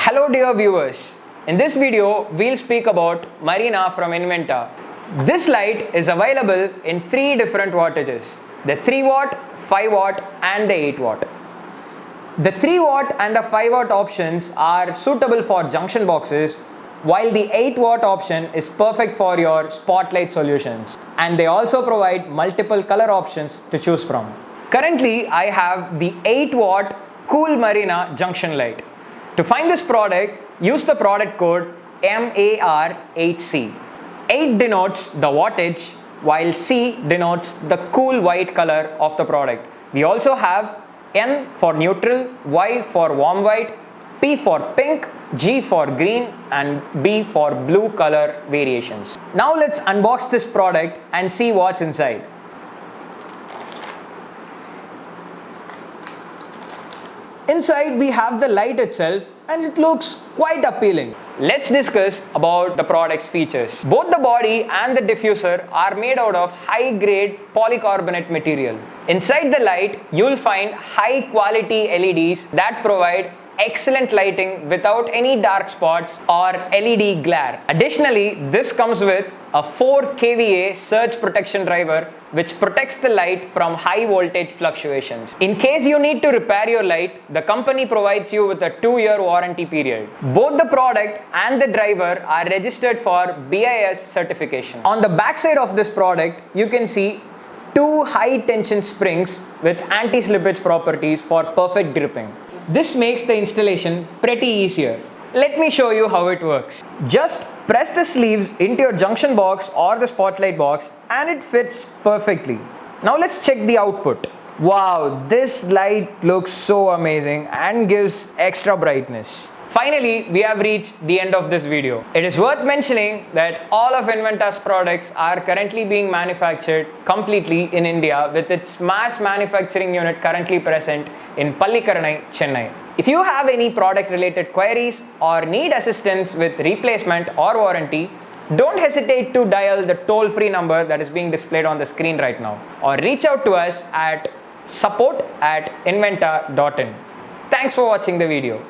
Hello dear viewers, in this video we'll speak about Marina from Inventaa. This light is available in 3 different wattages, the 3 watt, 5 watt and the 8 watt. The 3 watt and the 5 watt options are suitable for junction boxes, while the 8 watt option is perfect for your spotlight solutions, and they also provide multiple color options to choose from. Currently I have the 8 watt Cool Marina Junction Light. To find this product, use the product code MAR8C. 8 denotes the wattage, while C denotes the cool white color of the product. We also have N for neutral, Y for warm white, P for pink, G for green and B for blue color variations. Now let's unbox this product and see what's inside. Inside we have the light itself and it looks quite appealing. Let's discuss about the product's features. Both the body and the diffuser are made out of high-grade polycarbonate material. Inside the light, you'll find high-quality LEDs that provide excellent lighting without any dark spots or LED glare. Additionally, this comes with a 4 kVA surge protection driver which protects the light from high voltage fluctuations. In case you need to repair your light, the company provides you with a 2-year warranty period. Both the product and the driver are registered for BIS certification. On the back side of this product, you can see 2 high tension springs with anti-slippage properties for perfect gripping. This makes the installation pretty easier. Let me show you how it works. Just press the sleeves into your junction box or the spotlight box and it fits perfectly. Now let's check the output. Wow, this light looks so amazing and gives extra brightness. Finally, we have reached the end of this video. It is worth mentioning that all of Inventaa's products are currently being manufactured completely in India, with its mass manufacturing unit currently present in Pallikaranai, Chennai. If you have any product related queries or need assistance with replacement or warranty, don't hesitate to dial the toll-free number that is being displayed on the screen right now, or reach out to us at support@inventaa.in. Thanks for watching the video.